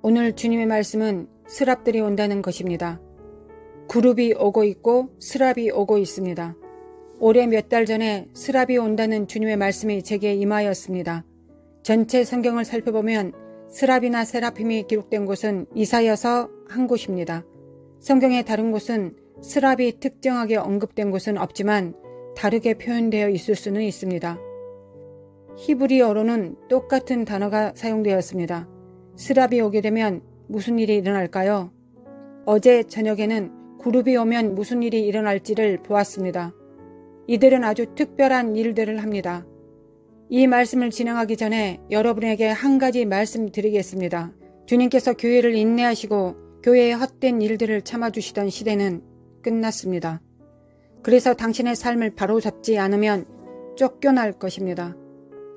오늘 주님의 말씀은 스랍들이 온다는 것입니다. 그룹이 오고 있고 스랍이 오고 있습니다. 올해 몇 달 전에 스랍이 온다는 주님의 말씀이 제게 임하였습니다. 전체 성경을 살펴보면 스랍이나 세라핌이 기록된 곳은 이사야서 한 곳입니다. 성경의 다른 곳은 스랍이 특정하게 언급된 곳은 없지만 다르게 표현되어 있을 수는 있습니다. 히브리어로는 똑같은 단어가 사용되었습니다. 스랍이 오게 되면 무슨 일이 일어날까요? 어제 저녁에는 그룹이 오면 무슨 일이 일어날지를 보았습니다. 이들은 아주 특별한 일들을 합니다. 이 말씀을 진행하기 전에 여러분에게 한 가지 말씀드리겠습니다. 주님께서 교회를 인내하시고 교회의 헛된 일들을 참아주시던 시대는 끝났습니다. 그래서 당신의 삶을 바로잡지 않으면 쫓겨날 것입니다.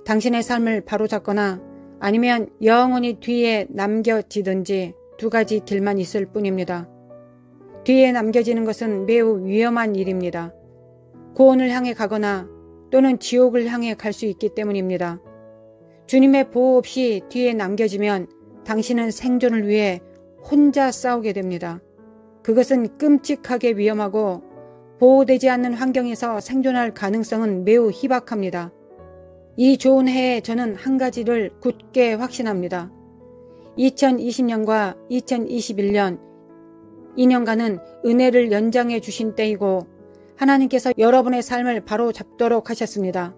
당신의 삶을 바로잡거나 아니면 영원히 뒤에 남겨지든지 두 가지 길만 있을 뿐입니다. 뒤에 남겨지는 것은 매우 위험한 일입니다. 구원을 향해 가거나 또는 지옥을 향해 갈 수 있기 때문입니다. 주님의 보호 없이 뒤에 남겨지면 당신은 생존을 위해 혼자 싸우게 됩니다. 그것은 끔찍하게 위험하고 보호되지 않는 환경에서 생존할 가능성은 매우 희박합니다. 이 좋은 해에 저는 한 가지를 굳게 확신합니다. 2020년과 2021년 2년간은 은혜를 연장해 주신 때이고 하나님께서 여러분의 삶을 바로 잡도록 하셨습니다.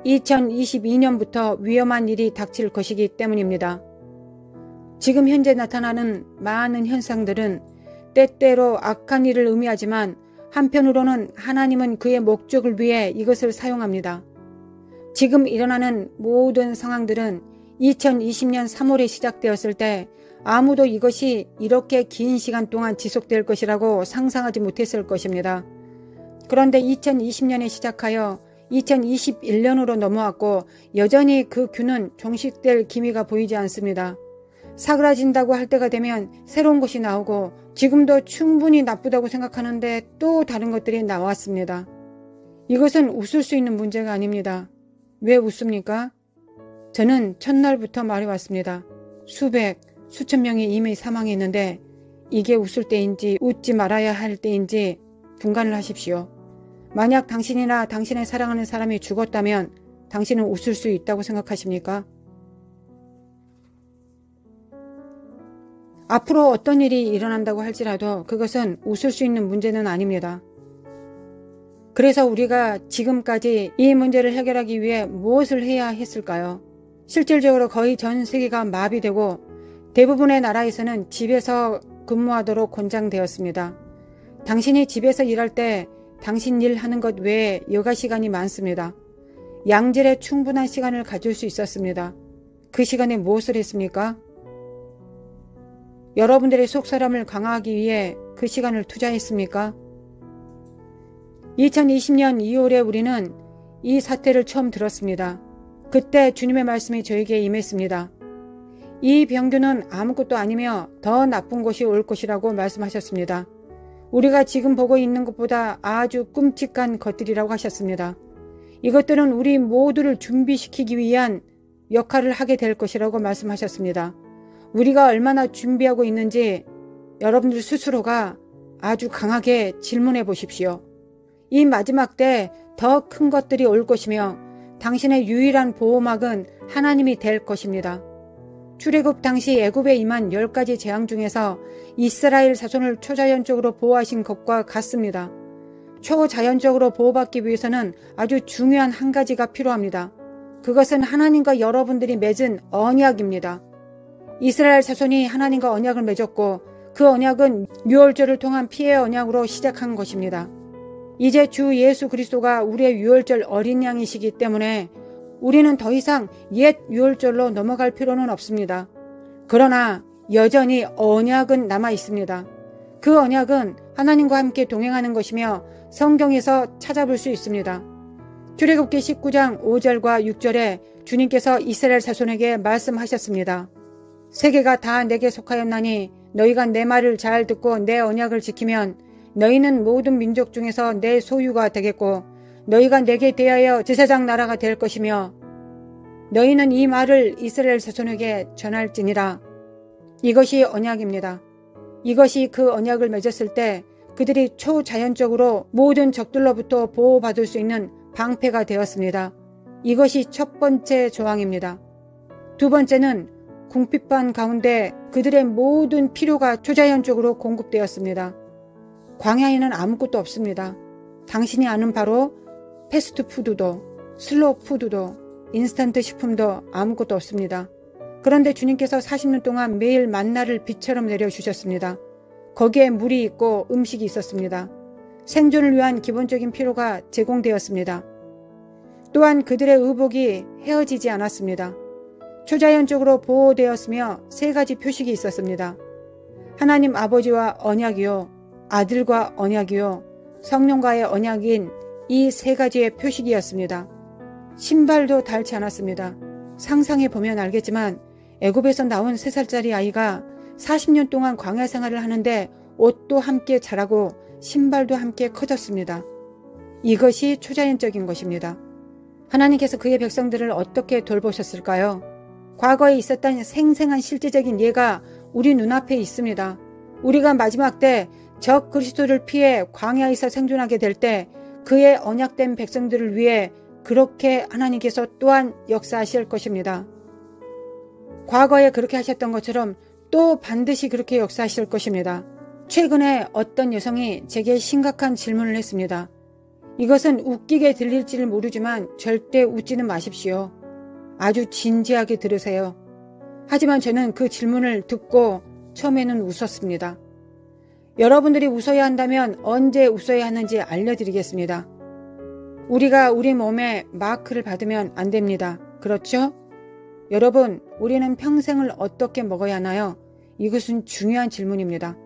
2022년부터 위험한 일이 닥칠 것이기 때문입니다. 지금 현재 나타나는 많은 현상들은 때때로 악한 일을 의미하지만 한편으로는 하나님은 그의 목적을 위해 이것을 사용합니다. 지금 일어나는 모든 상황들은 2020년 3월에 시작되었을 때 아무도 이것이 이렇게 긴 시간 동안 지속될 것이라고 상상하지 못했을 것입니다. 그런데 2020년에 시작하여 2021년으로 넘어왔고 여전히 그 균은 종식될 기미가 보이지 않습니다. 사그라진다고 할 때가 되면 새로운 것이 나오고 지금도 충분히 나쁘다고 생각하는데 또 다른 것들이 나왔습니다. 이것은 웃을 수 있는 문제가 아닙니다. 왜 웃습니까? 저는 첫날부터 말해왔습니다. 수천 명이 이미 사망했는데 이게 웃을 때인지 웃지 말아야 할 때인지 분간을 하십시오. 만약 당신이나 당신의 사랑하는 사람이 죽었다면 당신은 웃을 수 있다고 생각하십니까? 앞으로 어떤 일이 일어난다고 할지라도 그것은 웃을 수 있는 문제는 아닙니다. 그래서 우리가 지금까지 이 문제를 해결하기 위해 무엇을 해야 했을까요? 실질적으로 거의 전 세계가 마비되고 대부분의 나라에서는 집에서 근무하도록 권장되었습니다. 당신이 집에서 일할 때 당신 일 하는 것 외에 여가 시간이 많습니다. 양질의 충분한 시간을 가질 수 있었습니다. 그 시간에 무엇을 했습니까? 여러분들의 속사람을 강화하기 위해 그 시간을 투자했습니까? 2020년 2월에 우리는 이 사태를 처음 들었습니다. 그때 주님의 말씀이 저에게 임했습니다. 이 병균은 아무것도 아니며 더 나쁜 것이 올 것이라고 말씀하셨습니다. 우리가 지금 보고 있는 것보다 아주 끔찍한 것들이라고 하셨습니다. 이것들은 우리 모두를 준비시키기 위한 역할을 하게 될 것이라고 말씀하셨습니다. 우리가 얼마나 준비하고 있는지 여러분들 스스로가 아주 강하게 질문해 보십시오. 이 마지막 때 더 큰 것들이 올 것이며 당신의 유일한 보호막은 하나님이 될 것입니다. 출애굽 당시 애굽에 임한 10가지 재앙 중에서 이스라엘 자손을 초자연적으로 보호하신 것과 같습니다. 초자연적으로 보호받기 위해서는 아주 중요한 한 가지가 필요합니다. 그것은 하나님과 여러분들이 맺은 언약입니다. 이스라엘 자손이 하나님과 언약을 맺었고 그 언약은 유월절을 통한 피의 언약으로 시작한 것입니다. 이제 주 예수 그리스도가 우리의 유월절 어린 양이시기 때문에 우리는 더 이상 옛 유월절로 넘어갈 필요는 없습니다. 그러나 여전히 언약은 남아 있습니다. 그 언약은 하나님과 함께 동행하는 것이며 성경에서 찾아볼 수 있습니다. 출애굽기 19장 5절과 6절에 주님께서 이스라엘 자손에게 말씀하셨습니다. 세계가 다 내게 속하였나니 너희가 내 말을 잘 듣고 내 언약을 지키면 너희는 모든 민족 중에서 내 소유가 되겠고 너희가 내게 대하여 제사장 나라가 될 것이며 너희는 이 말을 이스라엘 자손에게 전할지니라. 이것이 언약입니다. 이것이 그 언약을 맺었을 때 그들이 초자연적으로 모든 적들로부터 보호받을 수 있는 방패가 되었습니다. 이것이 첫 번째 조항입니다. 두 번째는 궁핍한 가운데 그들의 모든 필요가 초자연적으로 공급되었습니다. 광야에는 아무것도 없습니다. 당신이 아는 바로 패스트푸드도 슬로우 푸드도 인스턴트 식품도 아무것도 없습니다. 그런데 주님께서 40년 동안 매일 만나를 빛처럼 내려주셨습니다. 거기에 물이 있고 음식이 있었습니다. 생존을 위한 기본적인 필요가 제공되었습니다. 또한 그들의 의복이 헤어지지 않았습니다. 초자연적으로 보호되었으며 세 가지 표식이 있었습니다. 하나님 아버지와 언약이요, 아들과 언약이요, 성령과의 언약인 이 세 가지의 표식이었습니다. 신발도 닳지 않았습니다. 상상해 보면 알겠지만 애굽에서 나온 3살짜리 아이가 40년 동안 광야 생활을 하는데 옷도 함께 자라고 신발도 함께 커졌습니다. 이것이 초자연적인 것입니다. 하나님께서 그의 백성들을 어떻게 돌보셨을까요? 과거에 있었던 생생한 실제적인 예가 우리 눈앞에 있습니다. 우리가 마지막 때 적 그리스도를 피해 광야에서 생존하게 될 때 그의 언약된 백성들을 위해 그렇게 하나님께서 또한 역사하실 것입니다. 과거에 그렇게 하셨던 것처럼 또 반드시 그렇게 역사하실 것입니다. 최근에 어떤 여성이 제게 심각한 질문을 했습니다. 이것은 웃기게 들릴지를 모르지만 절대 웃지는 마십시오. 아주 진지하게 들으세요. 하지만 저는 그 질문을 듣고 처음에는 웃었습니다. 여러분들이 웃어야 한다면 언제 웃어야 하는지 알려드리겠습니다. 우리가 우리 몸에 마크를 받으면 안 됩니다. 그렇죠? 여러분, 우리는 평생을 어떻게 먹어야 하나요? 이것은 중요한 질문입니다.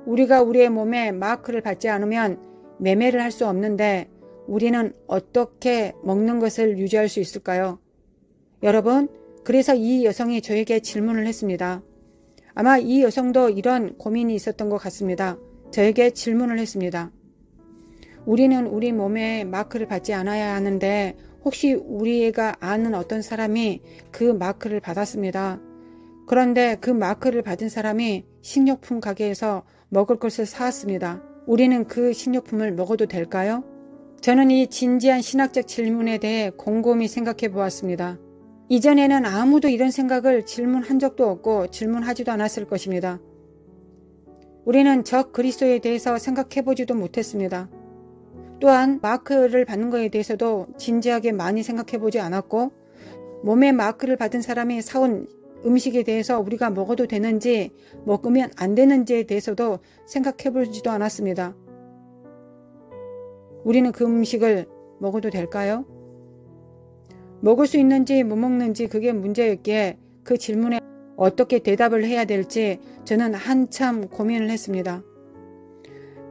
우리가 우리의 몸에 마크를 받지 않으면 매매를 할 수 없는데 우리는 어떻게 먹는 것을 유지할 수 있을까요? 여러분, 그래서 이 여성이 저에게 질문을 했습니다. 아마 이 여성도 이런 고민이 있었던 것 같습니다. 저에게 질문을 했습니다. 우리는 우리 몸에 마크를 받지 않아야 하는데 혹시 우리가 아는 어떤 사람이 그 마크를 받았습니다. 그런데 그 마크를 받은 사람이 식료품 가게에서 먹을 것을 사왔습니다. 우리는 그 식료품을 먹어도 될까요? 저는 이 진지한 신학적 질문에 대해 곰곰이 생각해 보았습니다. 이전에는 아무도 이런 생각을 질문한 적도 없고 질문하지도 않았을 것입니다. 우리는 적 그리스도에 대해서 생각해 보지도 못했습니다. 또한 마크를 받는 것에 대해서도 진지하게 많이 생각해 보지 않았고 몸에 마크를 받은 사람이 사온 음식에 대해서 우리가 먹어도 되는지 먹으면 안 되는지에 대해서도 생각해 보지도 않았습니다. 우리는 그 음식을 먹어도 될까요? 먹을 수 있는지 못 먹는지 그게 문제였기에 그 질문에 어떻게 대답을 해야 될지 저는 한참 고민을 했습니다.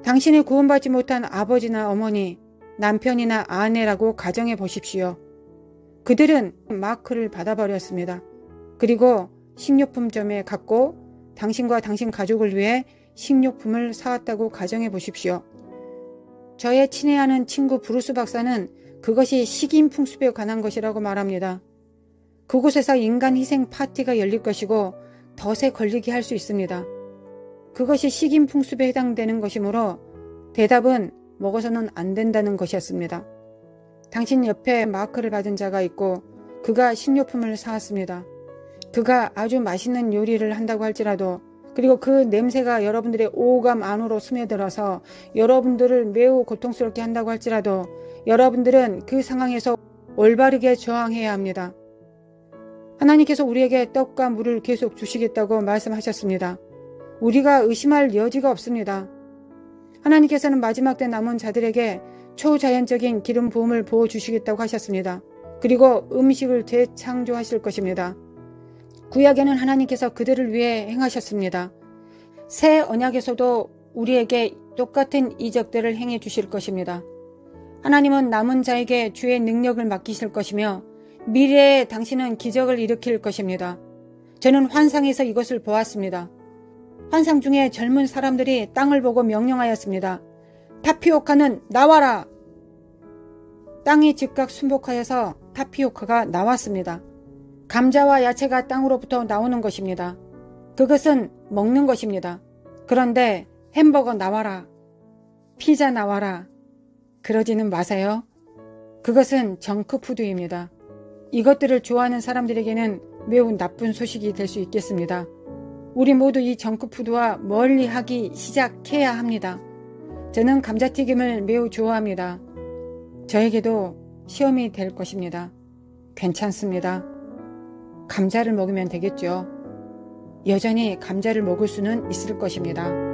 당신이 구원받지 못한 아버지나 어머니, 남편이나 아내라고 가정해 보십시오. 그들은 마크를 받아버렸습니다. 그리고 식료품점에 갔고 당신과 당신 가족을 위해 식료품을 사왔다고 가정해 보십시오. 저의 친애하는 친구 브루스 박사는 그것이 식인풍습에 관한 것이라고 말합니다. 그곳에서 인간 희생 파티가 열릴 것이고 덫에 걸리게 할 수 있습니다. 그것이 식인풍습에 해당되는 것이므로 대답은 먹어서는 안 된다는 것이었습니다. 당신 옆에 마크를 받은 자가 있고 그가 식료품을 사왔습니다. 그가 아주 맛있는 요리를 한다고 할지라도 그리고 그 냄새가 여러분들의 오감 안으로 스며들어서 여러분들을 매우 고통스럽게 한다고 할지라도 여러분들은 그 상황에서 올바르게 저항해야 합니다. 하나님께서 우리에게 떡과 물을 계속 주시겠다고 말씀하셨습니다. 우리가 의심할 여지가 없습니다. 하나님께서는 마지막 때 남은 자들에게 초자연적인 기름 부음을 부어주시겠다고 하셨습니다. 그리고 음식을 재창조하실 것입니다. 구약에는 하나님께서 그들을 위해 행하셨습니다. 새 언약에서도 우리에게 똑같은 이적들을 행해 주실 것입니다. 하나님은 남은 자에게 주의 능력을 맡기실 것이며 미래에 당신은 기적을 일으킬 것입니다. 저는 환상에서 이것을 보았습니다. 환상 중에 젊은 사람들이 땅을 보고 명령하였습니다. 타피오카는 나와라! 땅이 즉각 순복하여서 타피오카가 나왔습니다. 감자와 야채가 땅으로부터 나오는 것입니다. 그것은 먹는 것입니다. 그런데 햄버거 나와라, 피자 나와라, 그러지는 마세요. 그것은 정크푸드입니다. 이것들을 좋아하는 사람들에게는 매우 나쁜 소식이 될 수 있겠습니다. 우리 모두 이 정크푸드와 멀리하기 시작해야 합니다. 저는 감자튀김을 매우 좋아합니다. 저에게도 시험이 될 것입니다. 괜찮습니다. 감자를 먹으면 되겠죠. 여전히 감자를 먹을 수는 있을 것입니다.